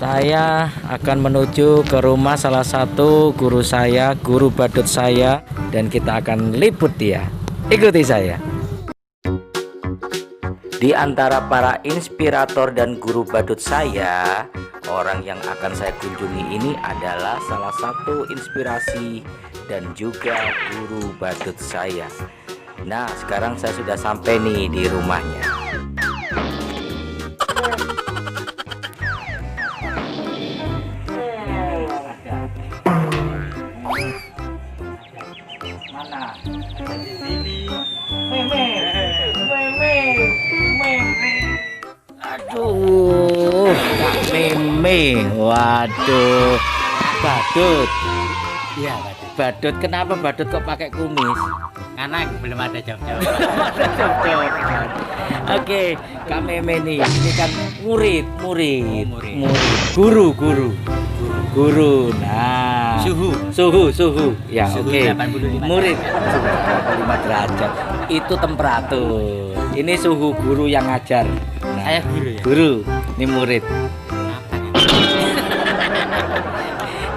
Saya akan menuju ke rumah salah satu guru saya, guru badut saya, dan kita akan liput dia. Ikuti saya. Di antara para inspirator dan guru badut saya, orang yang akan saya kunjungi ini adalah salah satu inspirasi dan juga guru badut saya. Nah, sekarang saya sudah sampai nih di rumahnya. Mana? Di sini. Aduh, Kak Meme. Waduh, badut. Iya, badut. Badut, kenapa badut kok pakai kumis? Karena belum ada jawab-jawab. Oke, Kak Meme nih, ini kan murid. Guru. Nah, suhu. Ya, Suhu oke. 85 Murid suhu 85 derajat. Itu temperatur. Ini suhu guru yang ngajar. Nah, Saya guru ya? Guru, ini murid. Apa nih?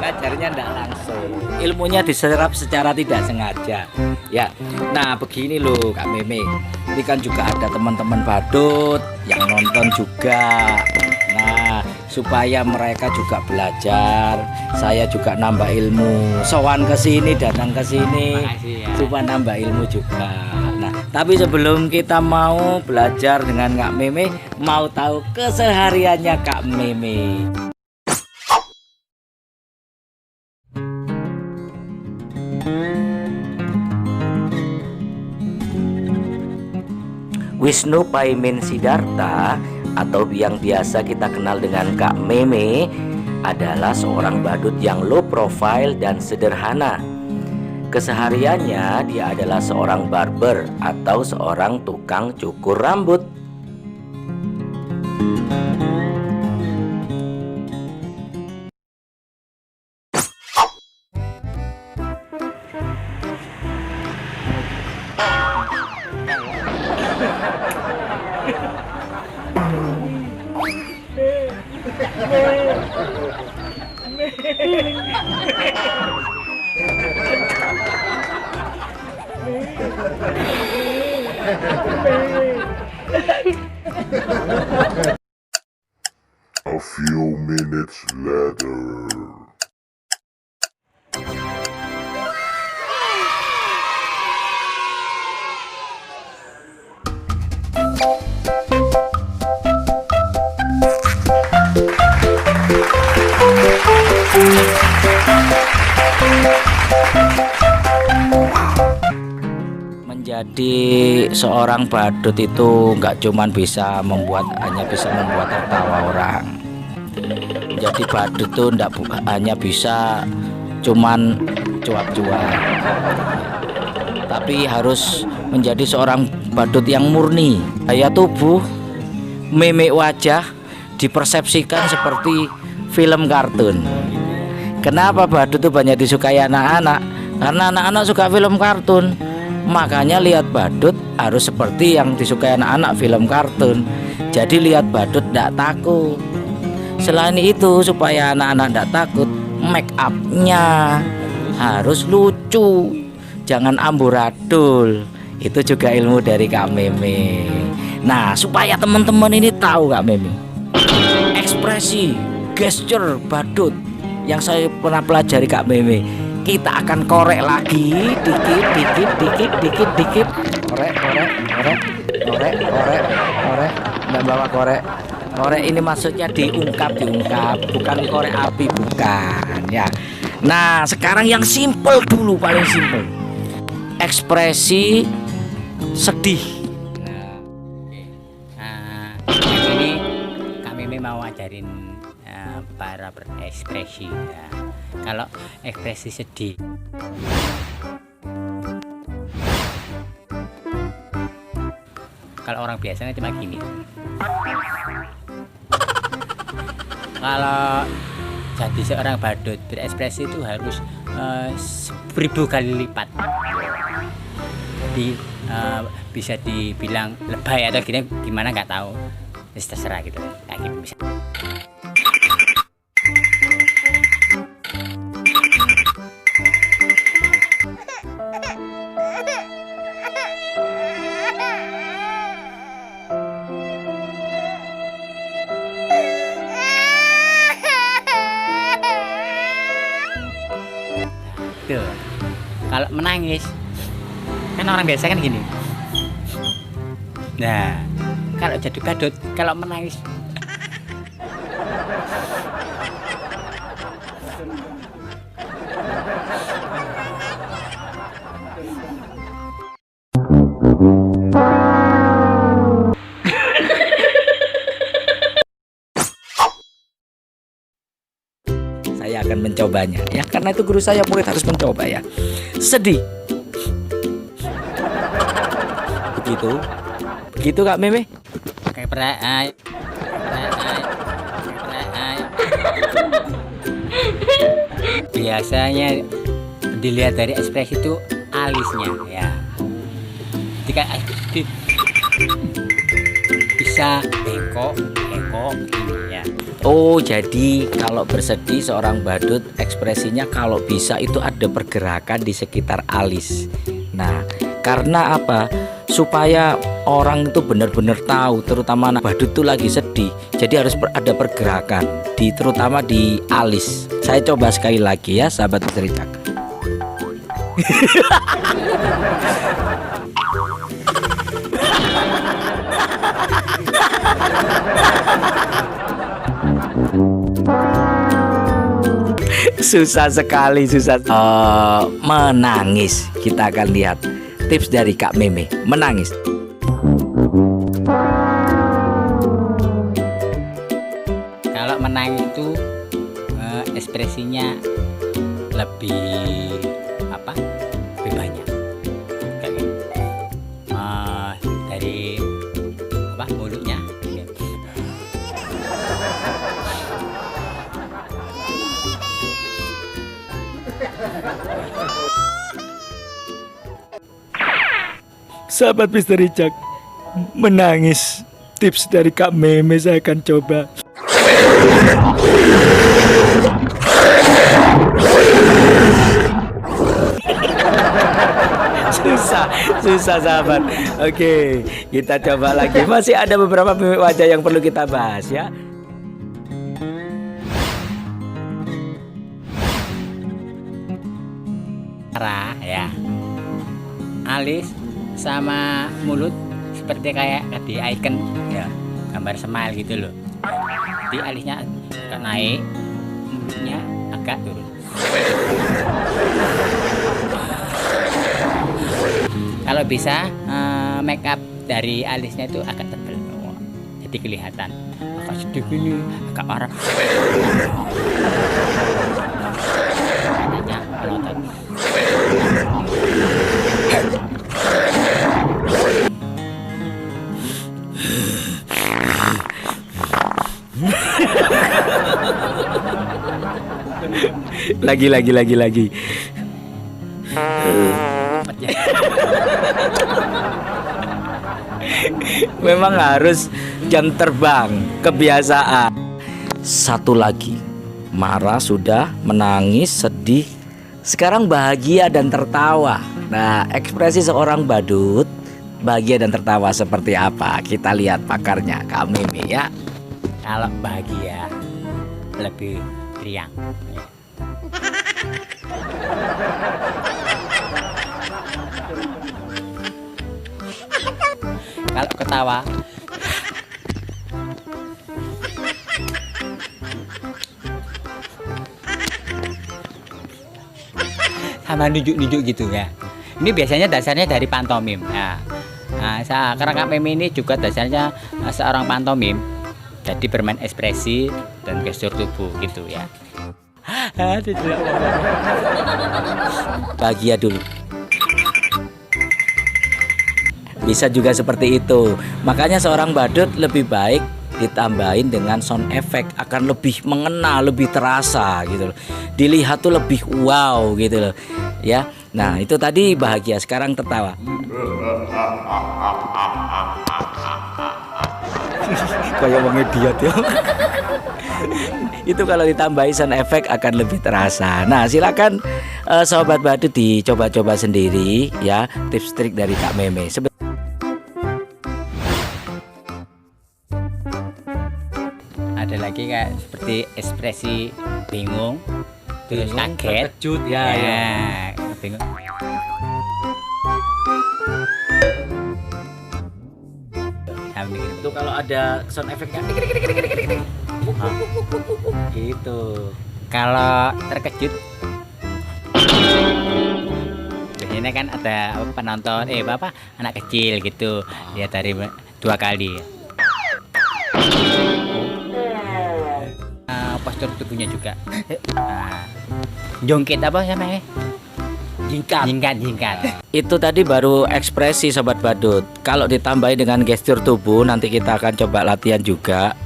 Ngajarnya enggak langsung. Ilmunya diserap secara tidak sengaja. Ya. Nah, begini loh Kak Meme. Ini kan juga ada teman-teman badut yang nonton juga. Nah, supaya mereka juga belajar, saya juga nambah ilmu. Sowan ke sini, datang ke sini, Makasih ya. supaya nambah ilmu juga. Nah, tapi sebelum kita mau belajar dengan Kak Meme, mau tahu kesehariannya Kak Meme. Wisnu Paimin Sidarta atau yang biasa kita kenal dengan Kak Meme adalah seorang badut yang low profile dan sederhana. Kesehariannya dia adalah seorang barber atau seorang tukang cukur rambut. A few minutes later. Menjadi seorang badut itu nggak cuman hanya bisa membuat tertawa orang. Menjadi badut itu hanya bisa cuman cuap-cuap, tapi harus menjadi seorang badut yang murni. Gaya tubuh, mimik wajah dipersepsikan seperti film kartun. Kenapa badut itu banyak disukai anak-anak? Karena anak-anak suka film kartun. Makanya lihat badut harus seperti yang disukai anak-anak film kartun. Jadi lihat badut tidak takut. Selain itu, supaya anak-anak tidak takut, make upnya harus lucu, jangan amburadul. Itu juga ilmu dari Kak Meme. Nah, supaya teman-teman ini tahu Kak Meme, ekspresi, gesture badut yang saya pernah pelajari Kak Meme, kita akan korek lagi dikit. Korek. Nggak bawa korek. Korek ini maksudnya diungkap, bukan korek api, bukan ya. Nah, sekarang yang simple dulu, paling simple. Ekspresi sedih. Ini kami mau ajarin para berekspresi ya. Kalau ekspresi sedih, kalau orang biasanya cuma gini. Kalau jadi seorang badut berekspresi itu harus 1000 kali lipat. Jadi bisa dibilang lebay atau gimana nggak tahu, terserah gitu. Kayak gitu bisa. Kalau menangis kan orang biasa kan gini. Nah, kalau jadi badut kalau menangis saya akan mencobanya ya, karena itu guru saya, murid harus mencoba ya. Sedih. Begitu Kak Meme. kayak perai. Biasanya dilihat dari ekspresi itu alisnya ya. Jika ekspresi bisa bengkok ini ya. Oh, jadi kalau bersedih seorang badut ekspresinya kalau bisa itu ada pergerakan di sekitar alis. Nah, karena apa? Supaya orang itu benar-benar tahu, terutama anak badut itu lagi sedih. Jadi harus ada pergerakan terutama di alis. Saya coba sekali lagi ya, sahabat Misteri Cak. Susah sekali, menangis. Kita akan lihat tips dari Kak Meme menangis. Kalau menangis itu ekspresinya lebih lebih banyak. Kayak gitu. Dari mulutnya. Sahabat Misteri Cak, menangis. Tips dari Kak Meme saya akan coba. Susah sahabat. Oke, kita coba lagi. Masih ada beberapa mimik wajah yang perlu kita bahas ya. Arah ya. Alis sama mulut seperti kayak di icon ya, gambar smile gitu loh. Di alisnya agak naik, mulutnya agak turun. Kalau bisa make up dari alisnya itu agak tebal, jadi kelihatan agak sedih ini, agak marah. Katanya melotot. Lagi. Memang harus jam terbang, kebiasaan. Satu lagi, marah sudah, menangis, sedih. Sekarang bahagia dan tertawa. Nah, ekspresi seorang badut bahagia dan tertawa seperti apa? Kita lihat pakarnya, Kak Meme ya. Kalau bahagia lebih riang. Kalau ketawa sama nunjuk-nunjuk gitu ya. Ini biasanya dasarnya dari pantomim. Karena Kak Meme ini juga dasarnya seorang pantomim. Jadi bermain ekspresi dan gestur tubuh gitu ya. Bahagia dulu. Bisa juga seperti itu. Makanya seorang badut lebih baik ditambahin dengan sound effect, akan lebih mengena, lebih terasa gitu loh. Dilihat tuh lebih wow gitu loh. Ya. Nah, itu tadi bahagia, sekarang tertawa. Kayak wong idiot ya. Itu kalau ditambahi sound effect akan lebih terasa. Nah, silakan sobat badut dicoba-coba sendiri ya, tips trik dari Kak Meme. Ada lagi kayak seperti ekspresi bingung, terus kaget, terkejut ya. bingung. bikin. Itu kalau ada sound efeknya gitu. Kalau terkejut biasanya kan ada penonton anak kecil gitu, dia tari 2 kali. Postur tubuhnya juga. Jongkit apa namanya? Jingkat. Itu tadi baru ekspresi sobat badut. Kalau ditambahi dengan gestur tubuh, nanti kita akan coba latihan juga.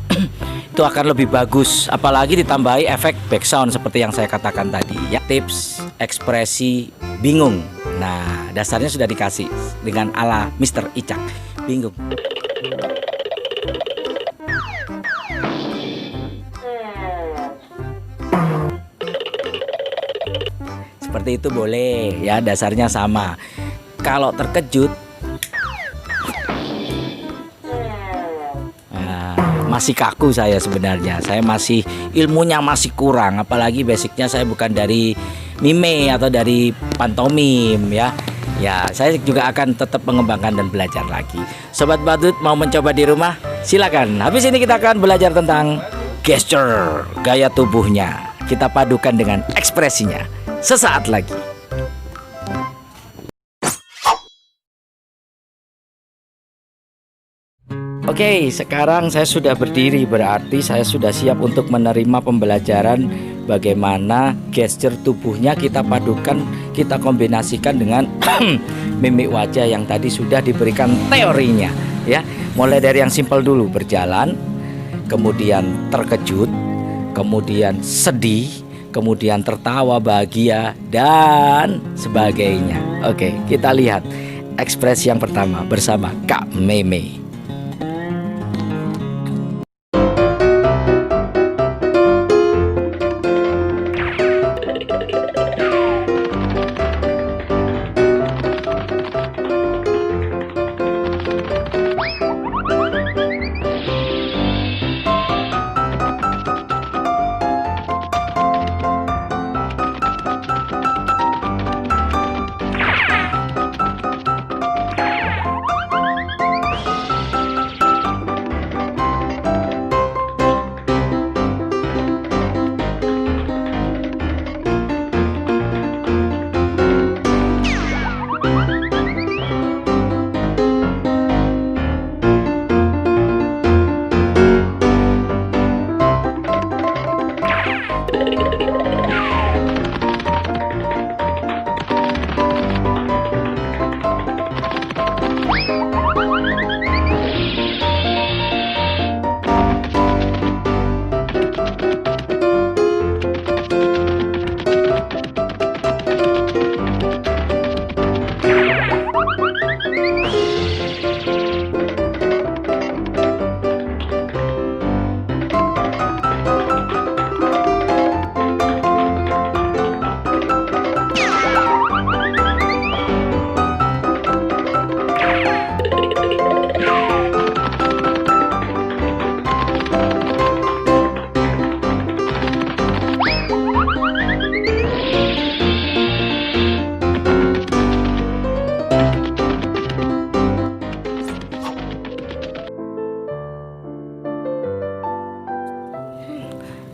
Itu akan lebih bagus. Apalagi ditambahi efek background seperti yang saya katakan tadi. Ya, tips ekspresi bingung. Nah, dasarnya sudah dikasih dengan ala Mr. Icak. Bingung. Seperti itu boleh ya, dasarnya sama. Kalau terkejut masih kaku saya sebenarnya. Saya masih ilmunya masih kurang, apalagi basicnya saya bukan dari mime atau dari pantomim ya. Ya, saya juga akan tetap mengembangkan dan belajar lagi. Sobat badut mau mencoba di rumah? Silakan. Habis ini kita akan belajar tentang gesture, gaya tubuhnya. Kita padukan dengan ekspresinya sesaat lagi. Oke, sekarang saya sudah berdiri, berarti saya sudah siap untuk menerima pembelajaran bagaimana gesture tubuhnya kita padukan, kita kombinasikan dengan mimik wajah yang tadi sudah diberikan teorinya ya. Mulai dari yang simpel dulu, berjalan, kemudian terkejut, kemudian sedih, kemudian tertawa bahagia dan sebagainya. Oke, kita lihat ekspresi yang pertama bersama Kak Meme.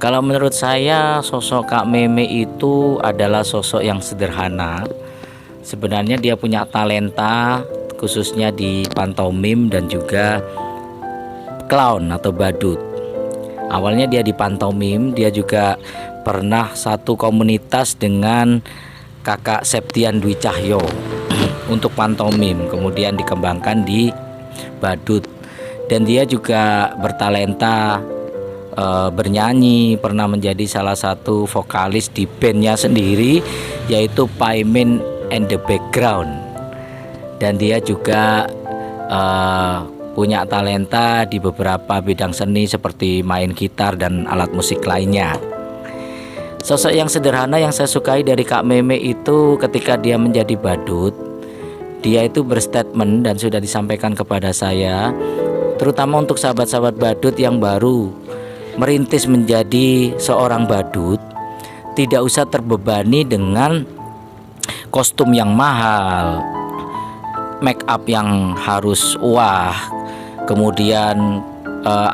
Kalau menurut saya sosok Kak Meme itu adalah sosok yang sederhana. Sebenarnya dia punya talenta khususnya di pantomim dan juga clown atau badut. Awalnya dia di pantomim, dia juga pernah satu komunitas dengan Kakak Septian Dwi Cahyo untuk pantomim, kemudian dikembangkan di badut. Dan dia juga bertalenta bernyanyi, pernah menjadi salah satu vokalis di bandnya sendiri yaitu Paimin and the Background. Dan dia juga punya talenta di beberapa bidang seni seperti main gitar dan alat musik lainnya. Sosok yang sederhana yang saya sukai dari Kak Meme itu ketika dia menjadi badut, dia itu berstatement dan sudah disampaikan kepada saya, terutama untuk sahabat-sahabat badut yang baru merintis menjadi seorang badut, tidak usah terbebani dengan kostum yang mahal, make up yang harus wah, kemudian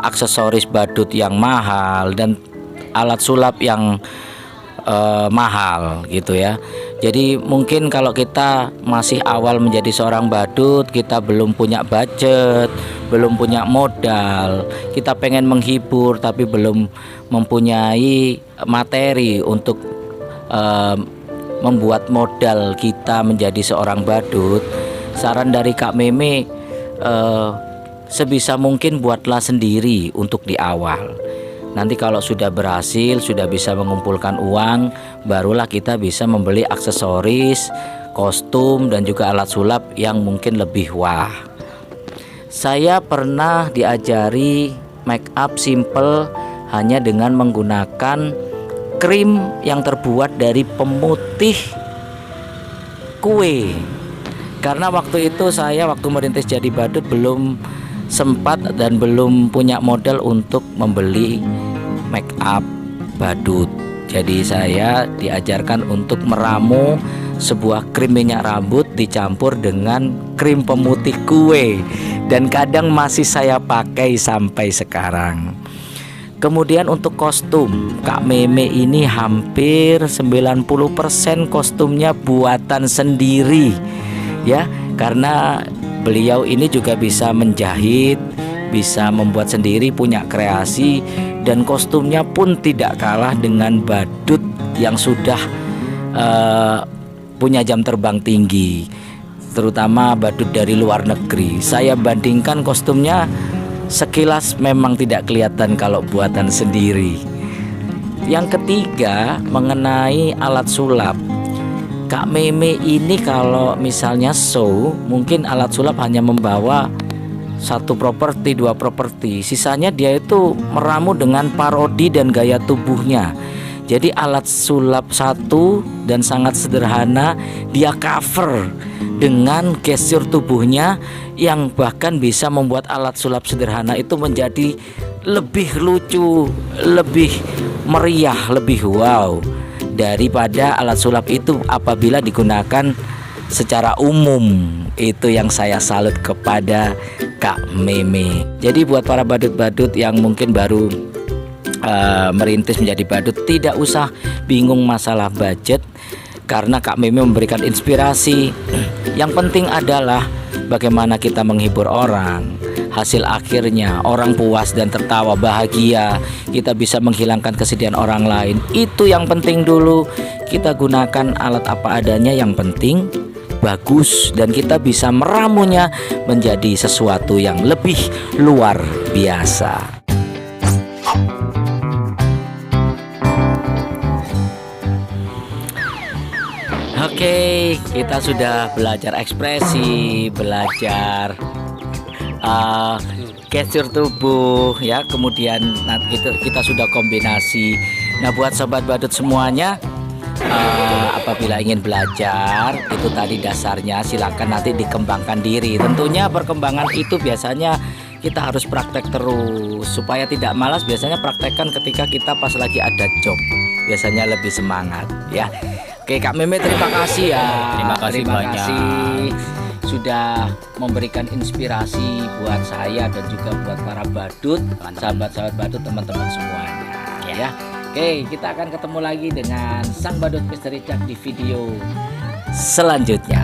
aksesoris badut yang mahal dan alat sulap yang mahal gitu ya. Jadi mungkin kalau kita masih awal menjadi seorang badut, kita belum punya budget, belum punya modal, kita pengen menghibur tapi belum mempunyai materi untuk membuat modal kita menjadi seorang badut. Saran dari Kak Meme, sebisa mungkin buatlah sendiri untuk di awal. Nanti kalau sudah berhasil, sudah bisa mengumpulkan uang, barulah kita bisa membeli aksesoris, kostum, dan juga alat sulap yang mungkin lebih wah. Saya pernah diajari make up simple hanya dengan menggunakan krim yang terbuat dari pemutih kue. Karena waktu itu waktu merintis jadi badut belum sempat dan belum punya modal untuk membeli make up badut. Jadi saya diajarkan untuk meramu sebuah krim minyak rambut dicampur dengan krim pemutih kue, dan kadang masih saya pakai sampai sekarang. Kemudian untuk kostum, Kak Meme ini hampir 90% kostumnya buatan sendiri ya, karena beliau ini juga bisa menjahit, bisa membuat sendiri, punya kreasi, dan kostumnya pun tidak kalah dengan badut yang sudah punya jam terbang tinggi, terutama badut dari luar negeri. Saya bandingkan kostumnya, sekilas memang tidak kelihatan kalau buatan sendiri. Yang ketiga, mengenai alat sulap. Kak Meme ini kalau misalnya show, mungkin alat sulap hanya membawa 1 properti, 2 properti. Sisanya dia itu meramu dengan parodi dan gaya tubuhnya. Jadi alat sulap satu dan sangat sederhana, dia cover dengan gestur tubuhnya yang bahkan bisa membuat alat sulap sederhana itu menjadi lebih lucu, lebih meriah, lebih wow daripada alat sulap itu apabila digunakan secara umum. Itu yang saya salut kepada Kak Meme. Jadi buat para badut-badut yang mungkin baru merintis menjadi badut, tidak usah bingung masalah budget, karena Kak Meme memberikan inspirasi. Yang penting adalah bagaimana kita menghibur orang. Hasil akhirnya orang puas dan tertawa bahagia, kita bisa menghilangkan kesedihan orang lain. Itu yang penting dulu. Kita gunakan alat apa adanya, yang penting bagus, dan kita bisa meramunya menjadi sesuatu yang lebih luar biasa. Oke, kita sudah belajar ekspresi, belajar gestur tubuh ya, kemudian nanti kita sudah kombinasi. Nah, buat sobat badut semuanya, apabila ingin belajar, itu tadi dasarnya, silakan nanti dikembangkan diri. Tentunya perkembangan itu biasanya kita harus praktek terus supaya tidak malas. Biasanya praktekkan ketika kita pas lagi ada job, biasanya lebih semangat ya. Oke, Kak Meme, terima kasih ya. Terima kasih banyak. Sudah memberikan inspirasi buat saya dan juga buat para badut, sahabat-sahabat badut, teman-teman semuanya ya. Oke, kita akan ketemu lagi dengan Sang Badut Misteri Cak di video selanjutnya.